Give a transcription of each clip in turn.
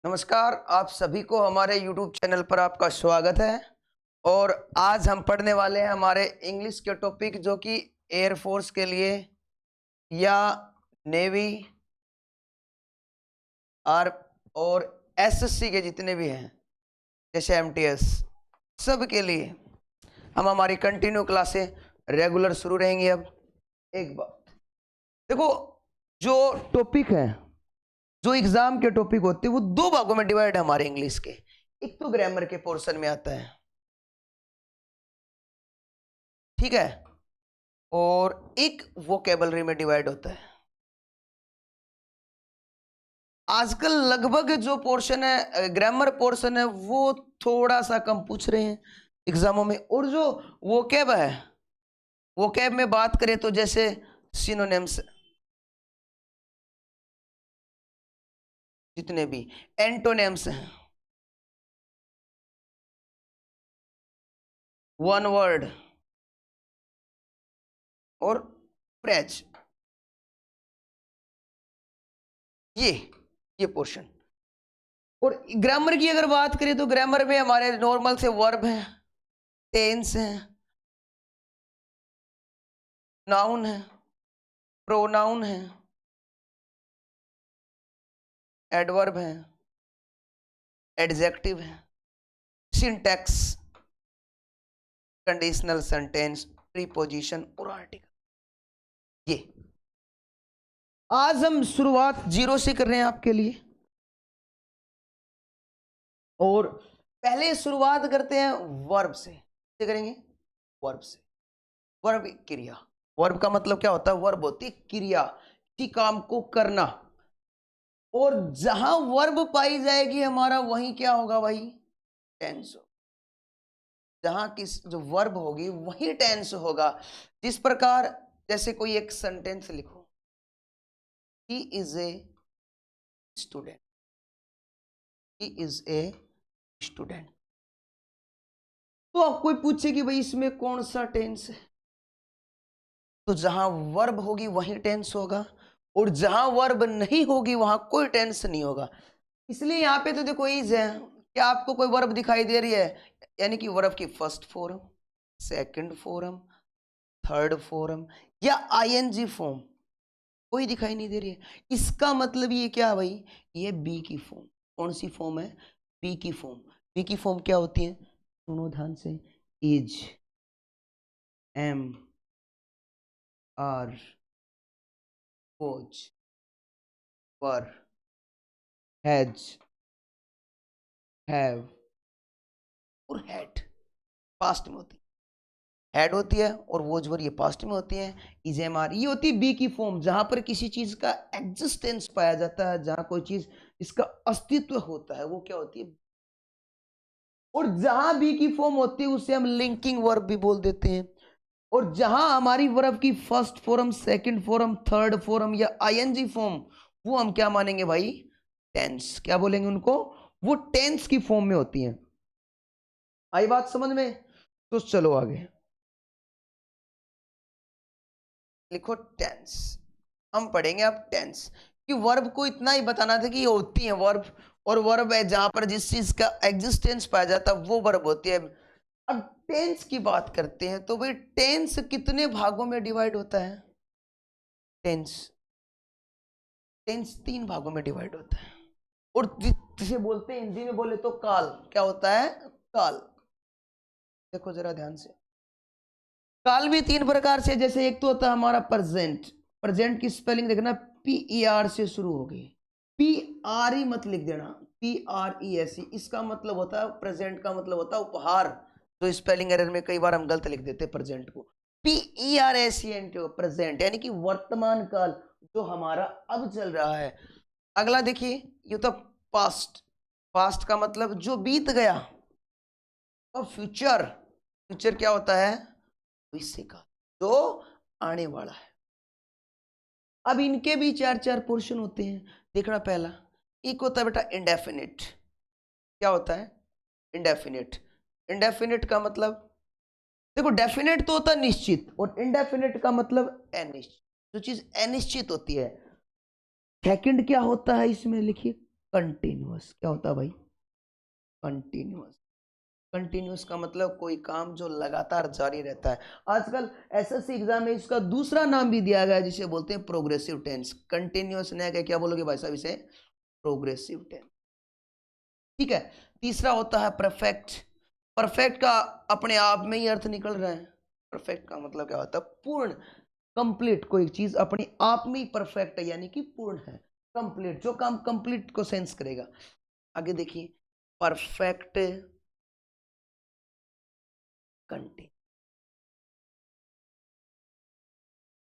नमस्कार, आप सभी को हमारे YouTube चैनल पर आपका स्वागत है। और आज हम पढ़ने वाले हैं हमारे इंग्लिश के टॉपिक जो कि एयरफोर्स के लिए या नेवी आर और एसएससी के जितने भी हैं जैसे एमटीएस सब के लिए हम हमारी कंटिन्यू क्लासें रेगुलर शुरू रहेंगी। अब एक बात देखो, जो टॉपिक है, जो एग्जाम के टॉपिक होते हैं वो दो भागों में डिवाइड है हमारे इंग्लिश के। एक तो ग्रामर के पोर्शन में आता है, ठीक है, और एक वोकेबलरी में डिवाइड होता है। आजकल लगभग जो पोर्शन है, ग्रामर पोर्शन है, वो थोड़ा सा कम पूछ रहे हैं एग्जामों में। और जो वोकेब है, वोकेब में बात करें तो जैसे सिनोनिम्स जितने भी एंटोनिम्स हैं, वन वर्ड और फ्रेज, ये पोर्शन। और ग्रामर की अगर बात करें तो ग्रामर में हमारे नॉर्मल से वर्ब हैं, टेंस हैं, नाउन है, प्रोनाउन है, एडवर्ब है, एडजेक्टिव है, सिंटैक्स, कंडीशनल सेंटेंस, प्रीपोजिशन और आर्टिकल। ये आज हम शुरुआत जीरो से कर रहे हैं आपके लिए। और पहले शुरुआत करते हैं वर्ब से। क्या करेंगे? वर्ब से। वर्ब क्रिया। वर्ब का मतलब क्या होता है? वर्ब होती है क्रिया, किसी काम को करना। और जहां वर्ब पाई जाएगी हमारा, वहीं क्या होगा भाई? टेंस। जहां किस जो वर्ब होगी वही टेंस होगा। जिस प्रकार जैसे कोई एक सेंटेंस लिखो, he is a student, he is a student. तो आप कोई पूछे कि भाई इसमें कौन सा टेंस है, तो जहां वर्ब होगी वहीं टेंस होगा, और जहां वर्ब नहीं होगी वहां कोई टेंस नहीं होगा। इसलिए यहाँ पे तो देखो इज है, क्या आपको कोई वर्ब दिखाई दे रही है? यानी कि वर्ब की first form, second form, third form या आईएनजी फॉर्म कोई दिखाई नहीं दे रही है। इसका मतलब ये क्या है भाई? ये बी की फॉर्म। कौन सी फॉर्म है? बी की फॉर्म। बी की फॉर्म क्या होती है? सुनो ध्यान से। Is, am, are, was, were, has, have और हैड पास्ट में होती है। हैड होती है और वॉज वर ये पास्ट में होती है। इज, एम, आर ये होती है बी की फॉर्म, जहां पर किसी चीज का एग्जिस्टेंस पाया जाता है, जहां कोई चीज इसका अस्तित्व होता है, वो क्या होती है? और जहां बी की फॉर्म होती है उसे हम लिंकिंग वर्ब भी बोल देते हैं। और जहां हमारी वर्ब की first form, second form, third form या आईएनजी फॉर्म, वो हम क्या मानेंगे भाई? टेंस। क्या बोलेंगे उनको? वो टेंस की फॉर्म में होती हैं। आई बात समझ में? तो चलो आगे लिखो टेंस। हम पढ़ेंगे अब टेंस कि वर्ब को इतना ही बताना था कि ये होती है वर्ब, और वर्ब है जहां पर जिस चीज का एग्जिस्टेंस पाया जाता है वो वर्ब होती है। अब टेंस की बात करते हैं तो भाई टेंस कितने भागों में डिवाइड होता है? टेंस टेंस तीन भागों में डिवाइड होता है। और जिसे बोलते हैं हिंदी में बोले तो काल। क्या होता है? काल। देखो जरा ध्यान से, काल भी तीन प्रकार से। जैसे एक तो होता है हमारा प्रेजेंट। प्रेजेंट की स्पेलिंग देखना, PER से शुरू होगी। PRE मत लिख देना, PRESE। इसका मतलब होता है प्रेजेंट, का मतलब होता है उपहार। जो स्पेलिंग एरर में कई बार हम गलत लिख देते हैं प्रेजेंट को। PERSENT प्रेजेंट यानी कि वर्तमान काल, जो हमारा अब चल रहा है। अगला देखिए, ये तो पास्ट। पास्ट का मतलब जो बीत गया। और फ्यूचर, फ्यूचर क्या होता है? भविष्य का, जो आने वाला है। अब इनके भी चार चार पोर्शन होते हैं। देखना, पहला एक होता है बेटा इंडेफिनिट। क्या होता है? इंडेफिनिट। इंडेफिनिट का मतलब, देखो डेफिनेट तो होता है निश्चित, और इंडेफिनिट का मतलब अनिश्चित, जो चीज अनिश्चित होती है। सेकंड क्या होता है इसमें लिखिए, कंटिन्यूअस। क्या होता है भाई? कंटिन्यूअस। कंटिन्यूअस का मतलब कोई काम जो लगातार जारी रहता है। आजकल एसएससी एग्जाम में इसका दूसरा नाम भी दिया गया है जिसे बोलते हैं प्रोग्रेसिव टेंस। कंटिन्यूअस ने क्या बोलोगे भाई साहब इसे? Progressive tense. ठीक है। तीसरा होता है परफेक्ट। परफेक्ट का अपने आप में ही अर्थ निकल रहा है। परफेक्ट का मतलब क्या होता है? पूर्ण, कंप्लीट। कोई चीज अपने आप में ही परफेक्ट है यानी कि पूर्ण है, कंप्लीट, जो काम कंप्लीट को सेंस करेगा। आगे देखिए, परफेक्ट कंटिन्यू।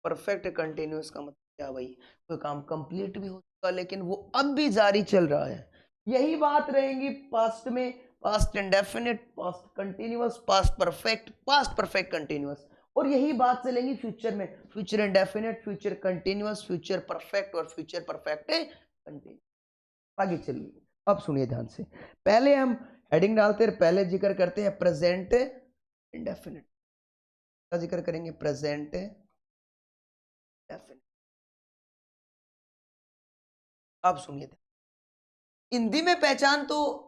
परफेक्ट कंटिन्यूअस का मतलब क्या भाई? कोई काम कंप्लीट भी हो चुका लेकिन वो अब भी जारी चल रहा है। यही बात रहेगी पास्ट में, past indefinite, past continuous, past perfect, past perfect continuous. और यही बात चलेंगी फ्यूचर में, future indefinite, future continuous, future perfect और फ्यूचर परफेक्ट कंटिन्यूअस। आगे चलिए, अब सुनिए ध्यान से। पहले हम हेडिंग डालते हैं, पहले जिक्र करते हैं प्रेजेंट इंडेफिनिट का जिक्र करेंगे। Present indefinite. अब सुनिए, हिंदी में पहचान तो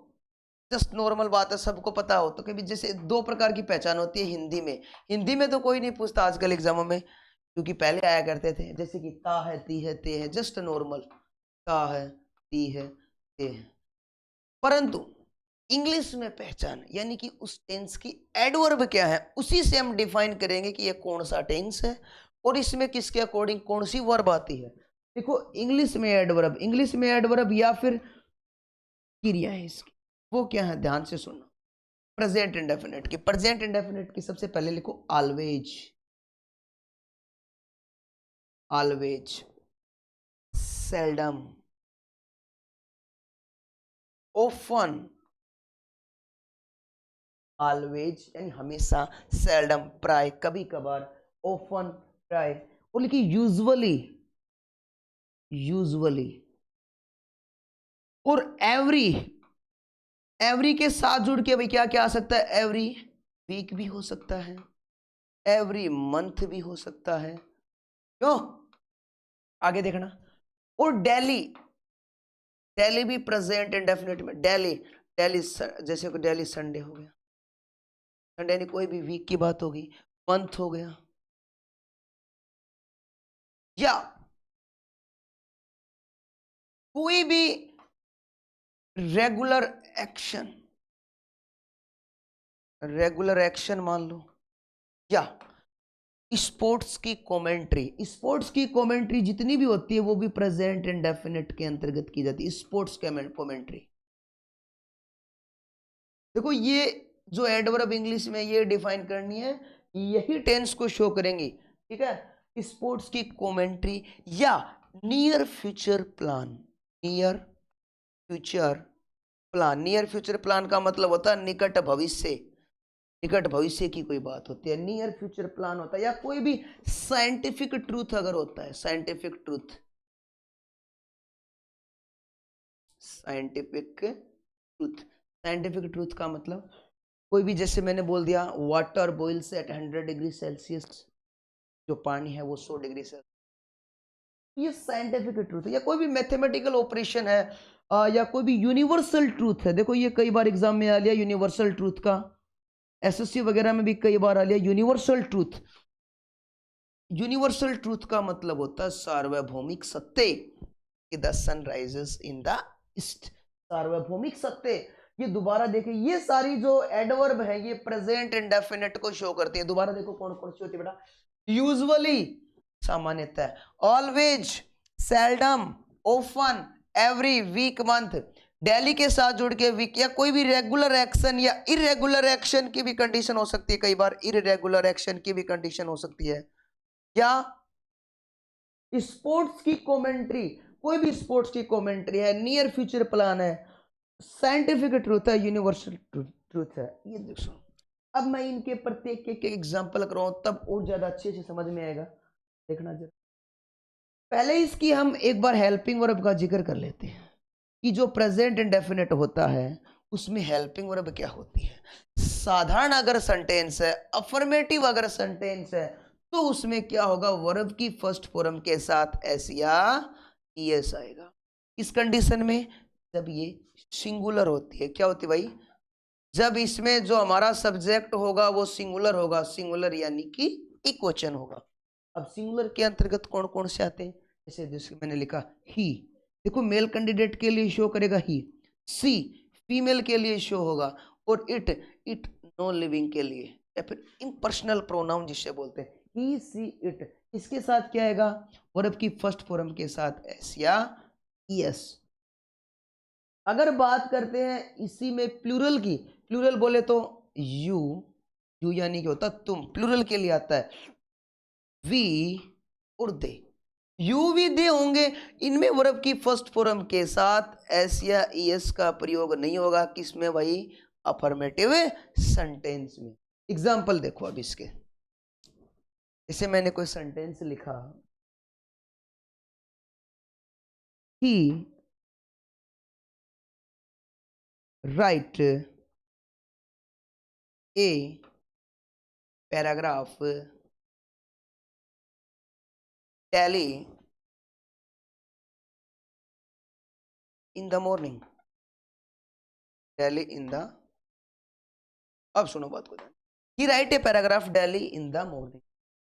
जस्ट नॉर्मल बात है, सबको पता हो। तो कभी जैसे दो प्रकार की पहचान होती है हिंदी में। हिंदी में तो कोई नहीं पूछता आजकल एग्जामों में, क्योंकि पहले आया करते थे, जैसे कि ता है, ती है, ते है, जस्ट नॉर्मल ता है, ती है, ते है। परंतु इंग्लिश में पहचान यानी कि उस टेंस की एडवर्ब क्या है, उसी से हम डिफाइन करेंगे कि ये कौन सा टेंस है और इसमें किसके अकॉर्डिंग कौन सी वर्ब आती है। देखो, इंग्लिश में एडवर्ब, इंग्लिश में एडवर्ब या फिर क्रिया है इसकी, वो क्या है ध्यान से सुनना। प्रेजेंट इंडेफिनिट की, प्रेजेंट इंडेफिनिट की सबसे पहले लिखो always. Always, seldom, often. Always यानी हमेशा, सेल्डम प्राय कभी कभार, ऑफन प्राय, और लिखिए यूजुअली, यूजुअली। और एवरी, एवरी के साथ जुड़ के भाई क्या क्या आ सकता है? एवरी वीक भी हो सकता है, एवरी मंथ भी हो सकता है। क्यों? आगे देखना। और डेली, डेली भी प्रेजेंट इंडेफिनिट में। डेली, डेली जैसे कि डेली संडे हो गया, संडे यानी कोई भी वीक की बात होगी। मंथ हो गया, या कोई भी रेगुलर एक्शन, रेगुलर एक्शन मान लो, या स्पोर्ट्स की कमेंट्री। स्पोर्ट्स की कमेंट्री जितनी भी होती है वो भी प्रेजेंट इंडेफिनिट के अंतर्गत की जाती है, स्पोर्ट्स कमेंट्री। देखो, ये जो एडवर्ब इंग्लिश में ये डिफाइन करनी है, यही टेंस को शो करेंगी। ठीक है, स्पोर्ट्स की कमेंट्री या near future plan. Near future plan, near future plan का मतलब होता है निकट भविष्य, निकट भविष्य की कोई बात होती है, नियर फ्यूचर प्लान होता है। या कोई भी साइंटिफिक ट्रूथ अगर होता है, scientific truth, scientific truth, scientific truth का मतलब कोई भी, जैसे मैंने बोल दिया water boils at 100 degree Celsius, जो पानी है वो 100 डिग्री सेल्सियस, ये साइंटिफिक ट्रूथ है। या कोई भी मैथमेटिकल ऑपरेशन है, या कोई भी यूनिवर्सल ट्रूथ है। देखो, ये कई बार एग्जाम में आ लिया यूनिवर्सल ट्रूथ का, एसएससी वगैरह में भी कई बार आ लिया यूनिवर्सल ट्रूथ। यूनिवर्सल ट्रूथ का मतलब होता है सार्वभौमिक सत्य, कि the sun rises in the east. सार्वभौमिक सत्य। ये दोबारा देखिए, ये सारी जो एडवर्ब है ये प्रेजेंट इंडेफिनिट को शो करती है। दोबारा देखो कौन कौन सी होती है बेटा? यूजुअली सामान्यतः, always, seldom, often, every, week, month. Daily के साथ जुड़ के वीक, या कोई भी रेगुलर एक्शन या इरेगुलर एक्शन की भी कंडीशन हो सकती है, कई बार इरेगुलर एक्शन की भी कंडीशन हो सकती है। या स्पोर्ट्स की कमेंट्री, कोई भी स्पोर्ट्स की कमेंट्री है, नियर फ्यूचर प्लान है, साइंटिफिक ट्रूथ है, यूनिवर्सल ट्रूथ है। ये देखो, अब मैं इनके प्रत्येक के एग्जांपल कराऊं तब और ज्यादा अच्छे से समझ में आएगा। देखना जरा, पहले इसकी हम एक बार हेल्पिंग वर्ब का जिक्र कर लेते हैं कि जो प्रेजेंट इंडेफिनिट होता है उसमें हेल्पिंग वर्ब क्या होती है। साधारण अगर सेंटेंस है, अफर्मेटिव अगर सेंटेंस है, तो उसमें क्या होगा? वर्ब की फर्स्ट फॉर्म के साथ एस या ईएस आएगा। इस कंडीशन में जब ये सिंगुलर होती है। क्या होती है भाई? जब इसमें जो हमारा सब्जेक्ट होगा वो सिंगुलर होगा, सिंगुलर यानी कि इक्वचन होगा। अब सिंगुलर के अंतर्गत कौन कौन से आते हैं? जैसे जैसे मैंने लिखा ही, देखो मेल कैंडिडेट के लिए शो करेगा ही। सी फीमेल के लिए शो होगा। और इट नॉन लिविंग के लिए, या फिर इम्पर्सनल प्रोनाउन जिसे बोलते हैं ही सी इट, इसके साथ क्या आएगा? वर्ब की फर्स्ट फॉर्म के साथ एस या ईएस। अगर बात करते हैं इसी में प्लूरल की, प्लूरल बोले तो यू, यू यानी कि होता तुम, प्लूरल के लिए आता है वी और दे। यू भी दे होंगे, इनमें वर्ब की फर्स्ट फॉर्म के साथ एस या ईएस का प्रयोग नहीं होगा। किसमें भाई? अफर्मेटिव सेंटेंस में। एग्जाम्पल देखो अब इसके, इसे मैंने कोई सेंटेंस लिखा, he write a paragraph daily in the morning, daily in the, अब सुनो बात को, he write a paragraph daily in the morning.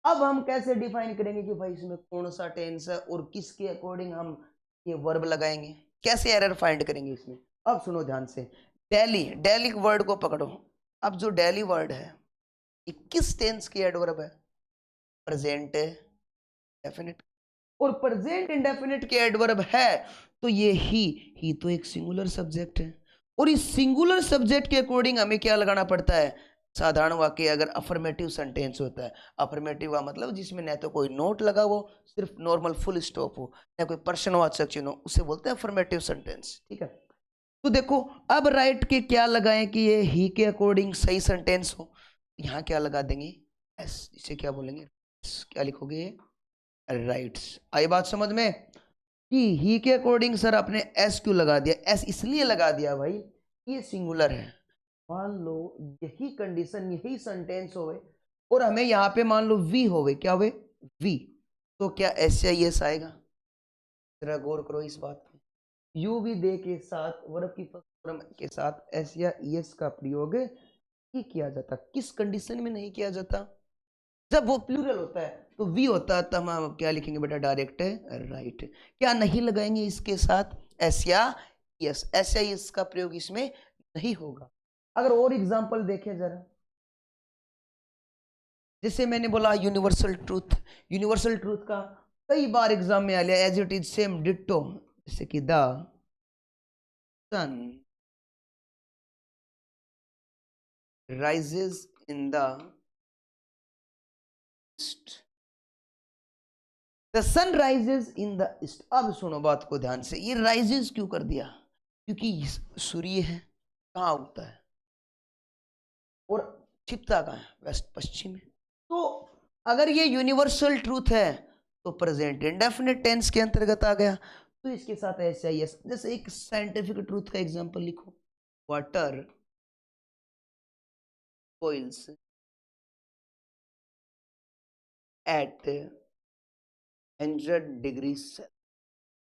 अब हम कैसे डिफाइन करेंगे कि भाई इसमें कौन सा टेंस है और किसके अकॉर्डिंग हम ये वर्ब लगाएंगे, कैसे एरर फाइंड करेंगे इसमें? अब सुनो ध्यान से, डेली, डेली वर्ड को पकड़ो। अब जो डेली वर्ड है ये किस टेंस की एडवर्ब है? Present definite. और प्रेजेंट इंडेफिनिट के एडवर्ब है तो ये ही तो एक सिंगुलर सब्जेक्ट है। और इस सिंगुलर सब्जेक्ट के अकॉर्डिंग हमें क्या लगाना पड़ता है? साधारण वाक्य अगर अफर्मेटिव सेंटेंस होता है, अफर्मेटिव का मतलब जिसमें न तो कोई नोट लगा हो, सिर्फ नॉर्मल फुल स्टॉप हो, न कोई प्रश्नवाचक चिन्ह हो, उसे बोलते हैं अफर्मेटिव सेंटेंस। ठीक है, तो देखो अब राइट के क्या लगाएं कि ये ही के अकॉर्डिंग सही सेंटेंस हो। यहाँ क्या लगा देंगे? एस, इसे क्या बोलेंगे? क्या लिखोगे? राइट्स। आई बात समझ में कि ही के अकॉर्डिंग सर आपने एस क्यों लगा दिया? एस इसलिए लगा दिया भाई ये सिंगुलर है। मान लो यही कंडीशन, यही सेंटेंस होवे और हमें यहाँ पे मान लो वी होवे, क्या होवे? वी, तो क्या एस या एस आएगा? जरा गौर करो इस बात पे। यू भी दे के साथ वर्ब की फर्स्ट फॉर्म के साथ एस या एस का प्रयोग ही किया जाता। किस कंडीशन में नहीं किया जाता? जब वो प्लूरल होता है तो वी होता है, तो हम क्या लिखेंगे बेटा? Direct right. क्या नहीं लगाएंगे इसके साथ एस या यस? एस या यस का प्रयोग इसमें नहीं होगा। अगर और एग्जांपल देखें जरा, जैसे मैंने बोला यूनिवर्सल ट्रूथ, यूनिवर्सल ट्रूथ का कई बार एग्जाम में आ लिया as it is same ditto, जैसे कि the sun rises in the east, the sun rises in the east. अब सुनो बात को ध्यान से, ये राइजेस क्यों कर दिया? क्योंकि सूर्य है कहाँ उगता है और छिपता कहाँ है? वेस्ट पश्चिम में। तो अगर ये यूनिवर्सल ट्रूथ है तो प्रेजेंट इंडेफिनिट टेंस के अंतर्गत आ गया, तो इसके साथ ऐसा ही है। जैसे एक साइंटिफिक ट्रूथ का एग्जांपल लिखो, water boils at 100 degree Celsius.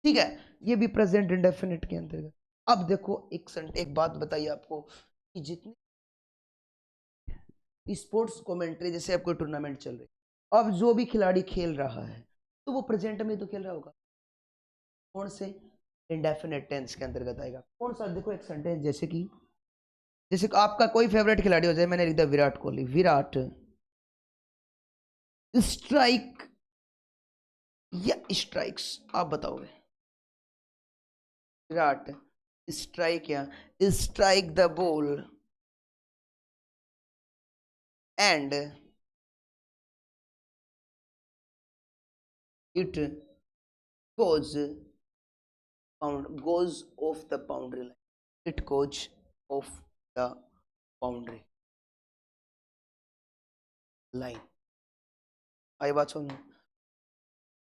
ठीक है, ये भी प्रेजेंट इंडेफिनिट के अंतर्गत। अब देखो एक बात बताइए आपको कि जितने स्पोर्ट्स कमेंट्री, जैसे अब कोई टूर्नामेंट चल रही, अब जो भी खिलाड़ी खेल रहा है तो वो प्रेजेंट में तो खेल रहा होगा, कौन से? इंडेफिनिट टेंस के अंतर्गत आएगा। कौन सा? देखो एक सेंटेंस, जैसे कि आपका कोई फेवरेट खिलाड़ी हो जाए, मैंने लिख दिया विराट कोहली, विराट स्ट्राइक या स्ट्राइक्स, आप बताओगे? विराट स्ट्राइक या strike the ball and it goes off the boundary line, it goes off the boundary line। आई बात सुनो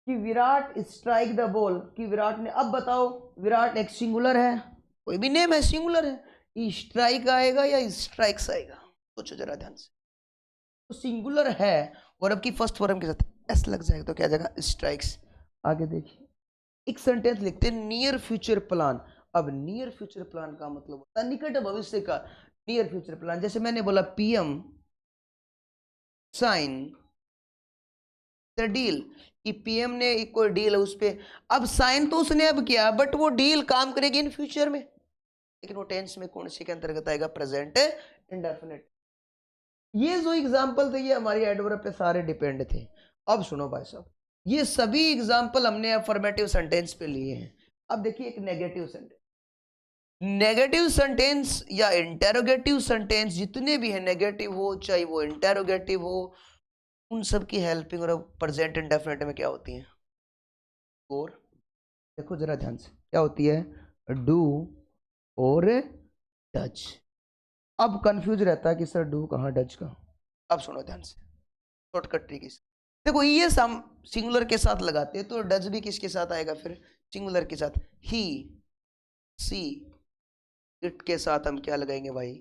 कि विराट स्ट्राइक द बॉल, कि विराट ने, अब बताओ विराट एक सिंगुलर है, कोई भी नेम है सिंगुलर है, स्ट्राइक आएगा या स्ट्राइक्स आएगा? सोचो जरा ध्यान से। तो सिंगुलर है और अब की फर्स्ट फॉर्म के साथ एस लग जाएगा तो क्या जाएगा? स्ट्राइक्स। आगे देखिए एक सेंटेंस लिखते हैं, नियर फ्यूचर प्लान। अब नियर फ्यूचर प्लान का मतलब होता है निकट भविष्य का नियर फ्यूचर प्लान। जैसे मैंने बोला पीएम साइन द डील, कि पीएम ने एक कोई डील है उस पे, अब साइन तो उसने अब किया बट वो डील काम करेगी इन फ्यूचर में, लेकिन वो टेंस में कौन सी के अंतर्गत आएगा? Present indefinite. ये जो एग्जाम्पल थे ये हमारी एडवर्ब पे सारे डिपेंड थे। अब सुनो भाई साहब, ये सभी एग्जाम्पल हमने अफर्मेटिव सेंटेंस पे लिए हैं। अब देखिए एक नेगेटिव सेंटेंस, नेगेटिव सेंटेंस या इंटेरोगेटिव सेंटेंस जितने भी हैं, नेगेटिव हो चाहे वो इंटेरोगेटिव हो, उन सब की हेल्पिंग और प्रेजेंट इंडेफिनिट में क्या होती है? और देखो जरा ध्यान से, क्या होती है? डू और डज। अब कंफ्यूज रहता है कि सर डू कहाँ डज कहाँ। अब सुनो ध्यान से, शॉर्टकट ट्रिक इस, देखो ये हम सिंगुलर के साथ लगाते हैं तो डज भी किसके साथ आएगा? फिर सिंगुलर के साथ। ही सी इट के साथ हम क्या लगाएंगे भाई?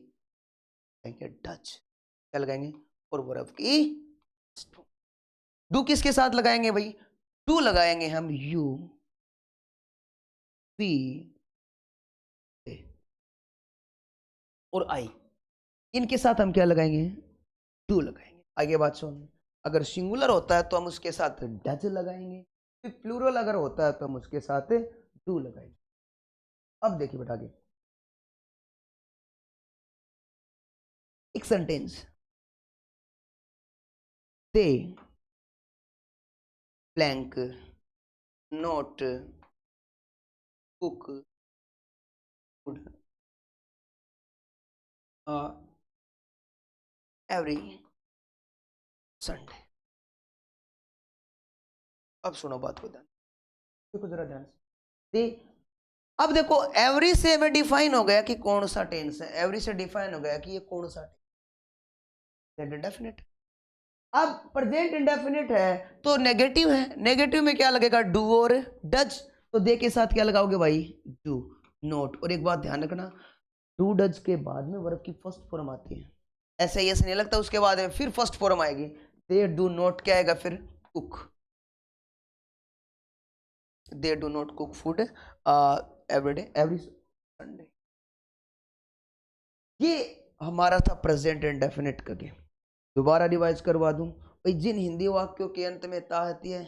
डज। क्या लगाएंगे? और वर्ब की डू किसके साथ लगाएंगे भाई? टू लगाएंगे हम यू वी और आई, इनके साथ हम क्या लगाएंगे? टू लगाएंगे। आगे बात सुन, अगर सिंगुलर होता है तो हम उसके साथ डज लगाएंगे, फिर प्लूरल अगर होता है तो हम उसके साथ डू लगाएंगे। अब देखिए बेटा आगे एक sentence, they blank not cook food every Sunday. अब सुनो बात को ध्यान, देखो जरा ध्यान से दे। अब देखो एवरी से हमें डिफाइन हो गया कि कौन सा टेंस है, एवरी से डिफाइन हो गया कि ये कौन सा टेंस इंडेफिनिट। अब प्रेजेंट इंडेफिनिट है तो नेगेटिव है, नेगेटिव में क्या लगेगा? डू और डज। तो दे के साथ क्या लगाओगे भाई? Do not. और एक बात ध्यान रखना, डू डज के बाद में वर्ब की फर्स्ट फॉर्म आती है, ऐसे ऐसे नहीं लगता उसके बाद में फिर फर्स्ट फॉर्म आएगी। दे डू नॉट क्या आएगा फिर? Cook. They do not cook food every day every Sunday. ये हमारा था प्रेजेंट इंडेफिनिट का गेम। दोबारा रिवाइज करवा दूं भाई, जिन हिंदी वाक्यों के अंत में ता आती है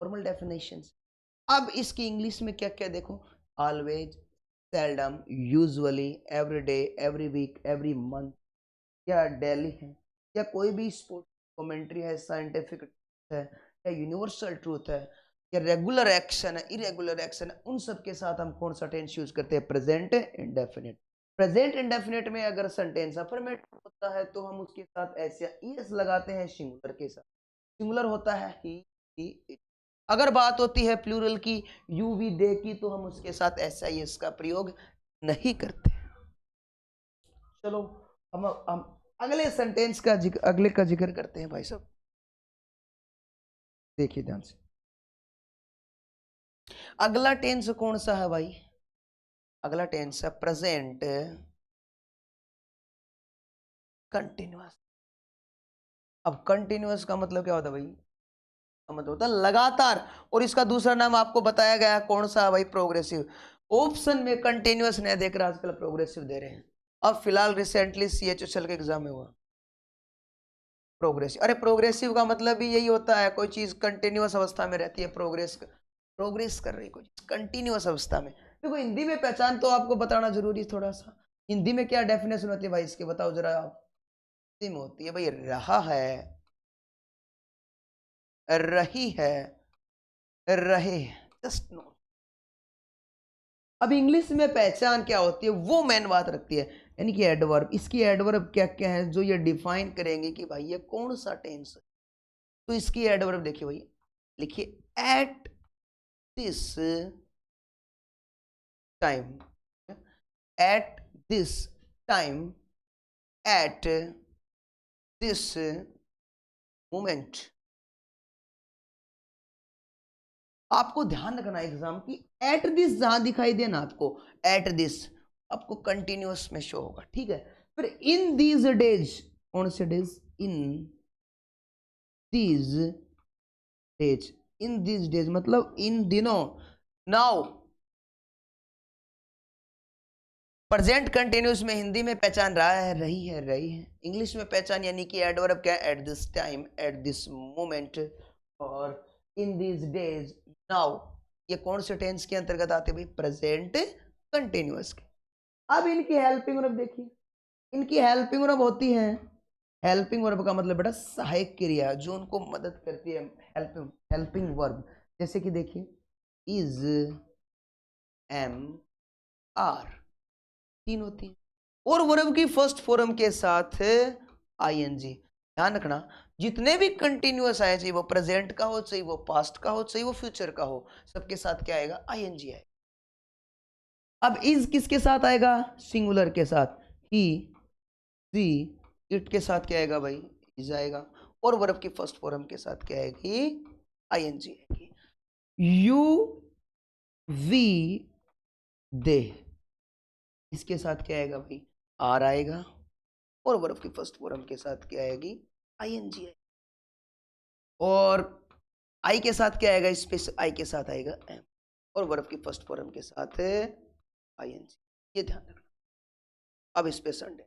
फॉर्मल डेफिनेशंस। अब इसकी इंग्लिश में क्या क्या देखो, always, seldom, usually, every day, every week, every month, या डेली है, या कोई भी स्पोर्ट कमेंट्री है, साइंटिफिक है, या यूनिवर्सल ट्रूथ है, या रेगुलर एक्शन है, इरेगुलर एक्शन है, उन सब के साथ हम कौन सा टेंस यूज करते हैं? Present indefinite. प्रेजेंट इंडेफिनिट में अगर सेंटेंस अफर्मेटिव होता है तो हम उसके साथ ऐसे ईएस लगाते हैं सिंगुलर के साथ। सिंगुलर होता है ही इट। अगर बात होती है प्लूरल की, यू वी दे की, तो हम उसके साथ ऐसा ईएस का प्रयोग नहीं करते। चलो हम अगले सेंटेंस का जिक्र, अगले का जिक्र करते हैं भाई साहब। देखिए ध्यान से, अगला टेंस कौन सा है भाई? अगला टेंस है प्रेजेंट कंटिन्यूअस। अब कंटिन्यूअस का मतलब क्या होता है भाई? का मतलब होता है लगातार, और इसका दूसरा नाम आपको बताया गया है कौन सा भाई? प्रोग्रेसिव। ऑप्शन में कंटिन्यूअस नहीं देकर आजकल प्रोग्रेसिव दे रहे हैं। अब फिलहाल रिसेंटली सीएचएसएल के एग्जाम में हुआ प्रोग्रेसिव। अरे प्रोग्रेसिव का मतलब भी यही होता है, कोई चीज कंटिन्यूअस अवस्था में रहती है, प्रोग्रेस कर रही कोई चीज कंटिन्यूअस अवस्था में। देखो हिंदी में पहचान तो आपको बताना जरूरी थोड़ा सा, हिंदी में क्या डेफिनेशन होती है भाई इसके, बताओ जरा आप। हिंदी में होती है भाई रहा है, रही है, रहे, जस्ट नो। अब इंग्लिश में पहचान क्या होती है वो मेन बात रखती है, यानी कि एडवर्ब। इसकी एडवर्ब क्या क्या है जो ये डिफाइन करेंगे कि भाई ये कौन सा टेंस है। तो इसकी एडवर्ब देखिए भाई, लिखिए eight this time, at this time, at this moment. आपको ध्यान रखना एग्जाम की, एट दिस जहां दिखाई देना आपको, एट दिस आपको कंटिन्यूअस में शो होगा, ठीक है। फिर इन दीज डेज, कौन से days? In these days, in these days मतलब इन दिनों। नाउ प्रेजेंट कंटिन्यूस में हिंदी में पहचान रहा है, रही है। इंग्लिश में पहचान यानी कि एडवर्ब क्या है, eight this time, at this moment और इन दिस डेज, नाउ। ये कौन से टेंस के अंतर्गत आते भाई, प्रेजेंट कंटिन्यूअस के। अब इनकी हेल्पिंग वर्ब देखिए, इनकी हेल्पिंग वर्ब होती है, हेल्पिंग वर्ब का मतलब बेटा सहायक क्रिया जो उनको मदद करती है, हेल्पिंग वर्ब। जैसे कि देखिए इज, एम, आर, तीन होती है और वर्ब की फर्स्ट फॉर्म के साथ आईएनजी। ध्यान रखना जितने भी कंटिन्यूअस आए, चाहे वो प्रेजेंट का हो, चाहे वो पास्ट का हो, चाहे वो फ्यूचर का हो, सबके साथ क्या आएगा, आईएनजी आएगा। अब इज किसके साथ आएगा, सिंगुलर के साथ, ही, सी, इट के साथ क्या आएगा भाई, इज आएगा। और वर्ब की फर्स्ट फॉर्म के साथ क्या आएगी, आईएनजी आएगी। यू, वी, दे, इसके साथ क्या आएगा भाई, आर आएगा। और वर्ब की फर्स्ट फॉर्म के साथ क्या आएगी, आईएनजी आएगी। और आई के साथ क्या आएगा, स्पेस आई के साथ आएगा एम। और वर्ब की फर्स्ट फॉर्म के साथ आईएनजी, ये ध्यान रखना। अब इस पे संडे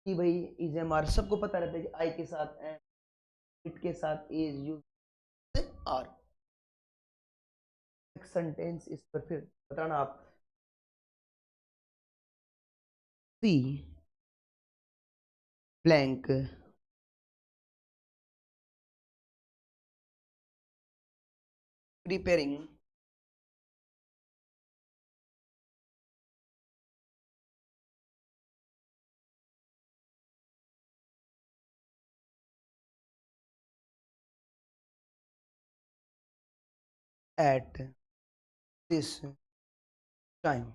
कि भाई इज, एम, आर, सबको पता रहता है कि आई के साथ एम, इट के साथ इज, यू, आर। सेंटेंस इस पर फिर बताना आप, she blank preparing at this time.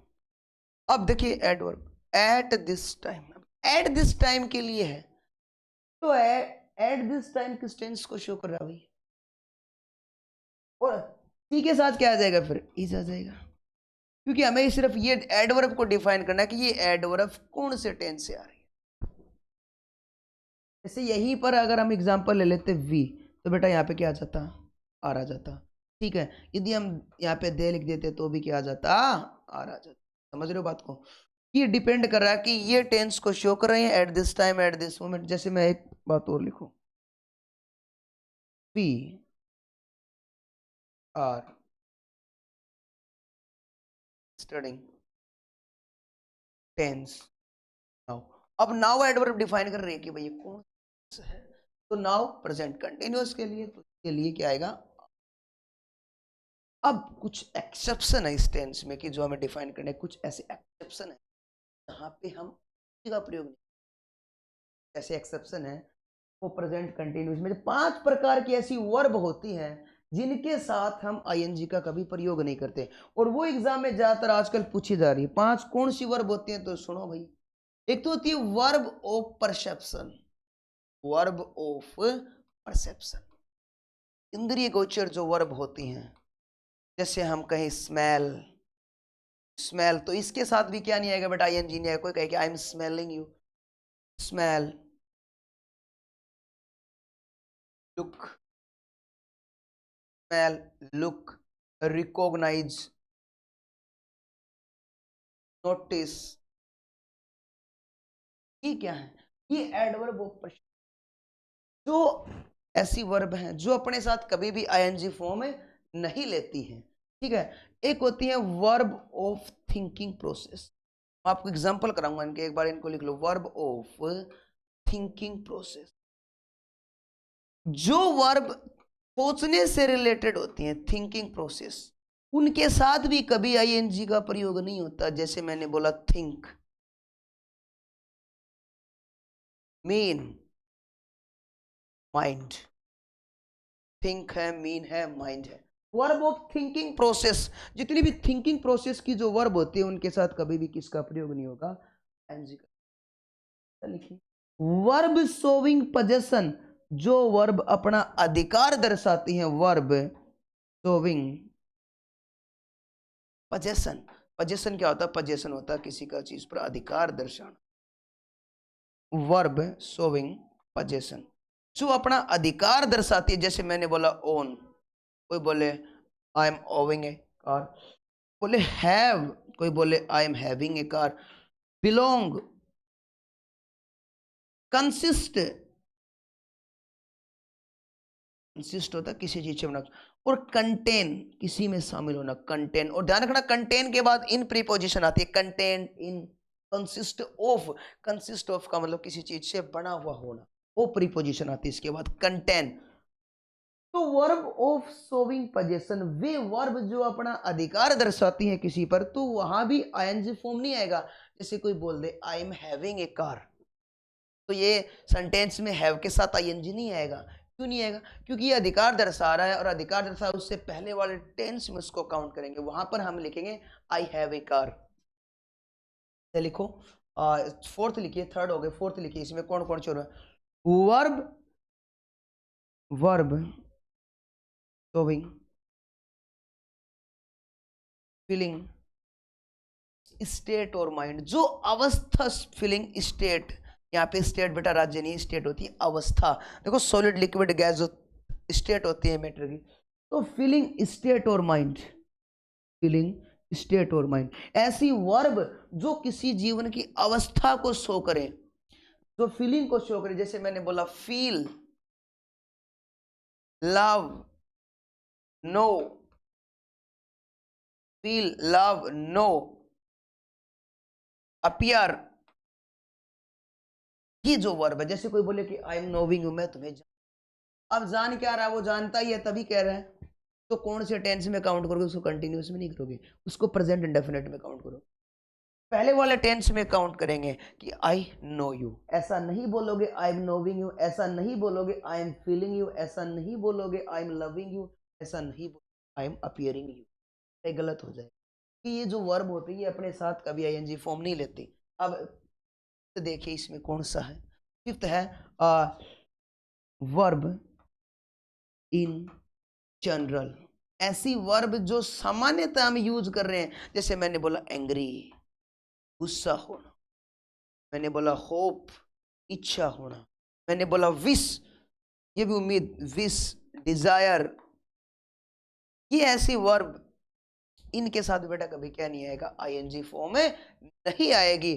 अब देखिए adverb at this time, at this time के लिए है तो एट दिस टाइम किस टेंस को शो कर रहा है भाई, और सी के साथ क्या आ जाएगा, फिर इज आ जाएगा। क्योंकि हमें सिर्फ ये एडवर्ब को डिफाइन करना है कि ये एडवर्ब कौन से टेंस से आ रही है। जैसे यहीं पर अगर हम एग्जांपल ले लेते वी, तो बेटा यहाँ पे क्या आ जाता, आर आ जाता। ठीक है, यदि हम यहाँ पे दे लिख देते तो भी क्या आ जाता, आर आ जाता। समझ रहे हो बात को, ये डिपेंड कर रहा है कि ये टेंस को शो कर रहे हैं at this time, at this moment. जैसे मैं एक बात और लिखूं, we are studying tense now. अब नाउ एडवर्ब डिफाइन कर रही है कि भाई ये कौन सा है, तो नाउ प्रेजेंट कंटिन्यूअस के लिए, तो इसके लिए क्या आएगा। अब कुछ एक्सेप्शन है इस टेंस में कि जो हमें डिफाइन करने, कुछ ऐसे एक्सेप्शन है जहां पे हम का प्रयोग नहीं। ऐसे एक्सेप्शन है वो प्रेजेंट कंटिन्यूअस में 5 प्रकार की ऐसी वर्ब होती हैं जिनके साथ हम आईएनजी का कभी प्रयोग नहीं करते, और वो एग्जाम में ज्यादातर आजकल पूछी जा रही है। 5 कौन सी वर्ब होती हैं, तो सुनो भाई। एक तो होती है verb of perception, verb of perception, इंद्रिय गोचर जो वर्ब होती हैं। जैसे हम कहें स्मेल, स्मेल, तो इसके साथ भी क्या नहीं आएगा बेटा, आईएनजी नहीं आएगा। कोई कहे कि I am smelling you, smell, look, smell, look, recognise, notice, ये क्या है, ये एडवर्ब ऑफ परसेप्शन। जो ऐसी वर्ब हैं जो अपने साथ कभी भी आईएनजी फॉर्म नहीं लेती हैं। ठीक है, एक होती है वर्ब ऑफ थिंकिंग प्रोसेस। आपको एग्जांपल कराऊंगा इनके, एक बार इनको लिख लो, वर्ब ऑफ थिंकिंग प्रोसेस। जो वर्ब सोचने से रिलेटेड होती हैं, थिंकिंग प्रोसेस, उनके साथ भी कभी आईएनजी का प्रयोग नहीं होता। जैसे मैंने बोला थिंक, मीन, माइंड, थिंक है, मीन है, माइंड है। वर्ब ऑफ थिंकिंग प्रोसेस, जितनी भी थिंकिंग प्रोसेस की जो वर्ब होती है उनके साथ कभी भी किसका प्रयोग नहीं होगा, एनजी का। लिखिए वर्ब शोविंग पोजेशन, जो वर्ब अपना अधिकार दर्शाती है, वर्ब शोविंग पोजेशन। पोजेशन क्या होता है, पोजेशन होता है किसी का चीज पर अधिकार दर्शाना। वर्ब शोविंग पोजेशन जो अपना अधिकार दर्शाती है। जैसे मैंने बोला ओन, कोई बोले I am owing A car, बोले हैव कोई बोले आई am having a car, belong, consist, consist होता है किसी चीज से बना, और कंटेन किसी में शामिल होना, कंटेन। और ध्यान रखना कंटेन के बाद इन प्रीपोजिशन आती है, contain in, consist of, consist of का मतलब किसी चीज से बना हुआ होना, वो प्रीपोजिशन आती है इसके बाद, कंटेन। तो verb of showing possession, way verb जो अपना अधिकार दर्शाती हैं किसी पर, तो वहां भी आईएनजी फॉर्म नहीं आएगा। जैसे कोई बोल दे I am having a car, तो ये सेंटेंस में हैव के साथ आईएनजी नहीं आएगा। क्यों नहीं आएगा? क्योंकि ये अधिकार दर्शा रहा है, और अधिकार दर्शा उससे पहले वाले टेंस में उसको काउंट करेंगे, वहां पर हम लिखेंगे आई हैव ए कार। लिखो, फोर्थ लिखिए, थर्ड हो गए, फोर्थ लिखिए, इसमें कौन कौन छोड़ रहा है? Verb, verb showing, feeling, state और माइंड। जो अवस्था, फीलिंग, स्टेट, यहाँ पे स्टेट बेटा राज्य नहीं, स्टेट होती है अवस्था। देखो सॉलिड लिक्विड गैस जो स्टेट होती है मैटर की, तो फीलिंग, स्टेट और माइंड, फीलिंग, स्टेट और माइंड, ऐसी वर्ब जो किसी जीवन की अवस्था को शो करे, जो फीलिंग को शो करे। जैसे मैंने बोला feel, love, know, feel, love, know, appear, ये जो वर्ब है। जैसे कोई बोले कि आई एम नोविंग यू, मैं तुम्हें अब जान क्या रहा है, वो जानता ही है तभी कह रहा है, तो कौन से टेंस में काउंट करोगे उसको? कंटिन्यूअस में नहीं करोगे, उसको प्रेजेंट इंडेफिनिट में काउंट करो। पहले वाले टेंस में काउंट करेंगे कि आई नो यू, ऐसा नहीं बोलोगे आई एम नोविंग यू, ऐसा नहीं बोलोगे आई एम फीलिंग यू, ऐसा नहीं बोलोगे आई एम लविंग यू, ऐसा नहीं बोलोगे आई एम अपियरिंग यू। ये गलत हो जाए कि ये जो वर्ब होती है ये अपने साथ कभी आईएनजी फॉर्म नहीं लेती। अब तो देखिए इसमें कौन सा है, फिफ्थ है वर्ब इन जनरल, ऐसी वर्ब जो सामान्यतः हम यूज कर रहे हैं। जैसे मैंने बोला एंग्री, गुस्सा होना, मैंने बोला होप, इच्छा होना, मैंने बोला विश, ये भी उम्मीद, विश, डिजायर, ये ऐसी वर्ब, इनके साथ बेटा कभी क्या नहीं आएगा? आईएनजी फॉर्म में नहीं आएगी।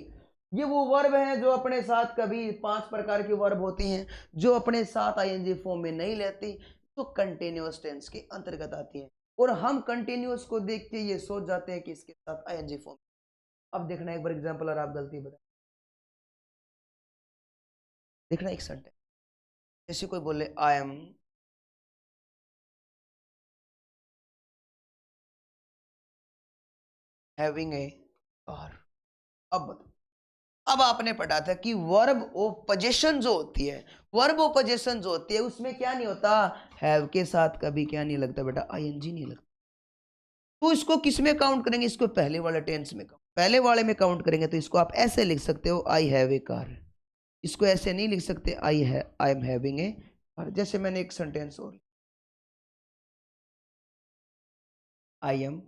ये वो वर्ब है जो अपने साथ कभी 5 प्रकार की वर्ब होती हैं जो अपने साथ आईएनजी फॉर्म में नहीं लेती, तो कंटिन्यूअस टेंस के अंतर्गत आती है। और हम कंटिन्यूअस को देख के ये सोच जाते हैं कि इसके साथ आईएनजी फॉर्म। अब देखना एक बार एग्जांपल, और आप गलती बता देखना एक सेंटेंस। जैसे कोई बोले आई एम हैविंग ए कार। अब बताओ, अब आपने पढ़ा था कि वर्ब ऑफ पोजीशन जो होती है, वर्ब ऑफ पोजीशन जो होती है उसमें क्या नहीं होता? हैव के साथ कभी क्या नहीं लगता बेटा? आईएनजी नहीं लगता। तो इसको किस में काउंट करेंगे? इसको पहले वाले टेंस में, पहले वाले में काउंट करेंगे। तो इसको आप ऐसे लिख सकते हो आई हैव ए कार, इसको ऐसे नहीं लिख सकते आई एम हैविंग ए कार। जैसे मैंने एक सेंटेंस और, आई एम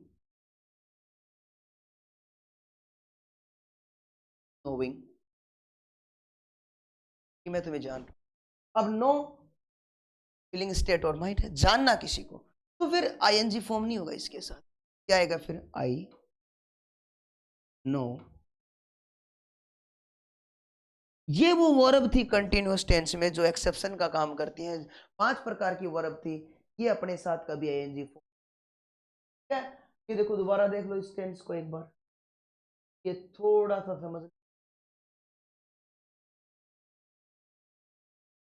नोविंग, कि मैं तुम्हें जान रहा हूं। अब नो फीलिंग, स्टेट और माइंड है, जानना किसी को, तो फिर आईएनजी फॉर्म नहीं होगा इसके साथ। क्या आएगा फिर? I know. ये वो वर्ब थी कंटिन्यूअस टेंस में जो एक्सेप्शन का काम करती हैं। 5 प्रकार की वर्ब थी, ये अपने साथ कभी आईएनजी फॉर्म। ठीक है, ये देखो दोबारा देख लो इस टेंस को एक बार, ये थोड़ा सा समझ।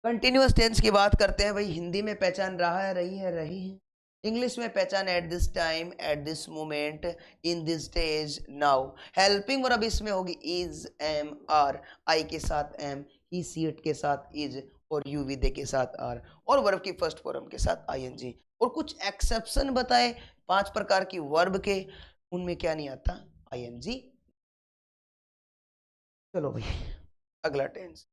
कंटिन्यूअस टेंस की बात करते हैं भाई, हिंदी में पहचान रहा है, रही है, रही है। इंग्लिश में पहचान eight this time, at this moment, in this stage, now. Helping verb इसमें होगी इज, एम, आर, आई के साथ एम, ही सी इट के साथ इज, और यू वी दे के साथ आर, और वर्ब की फर्स्ट फॉर्म के साथ आईएनजी। और कुछ एक्सेप्शन बताए 5 प्रकार की वर्ब के, उनमें क्या नहीं आता? आईएनजी। चलो भाई अगला टेंस।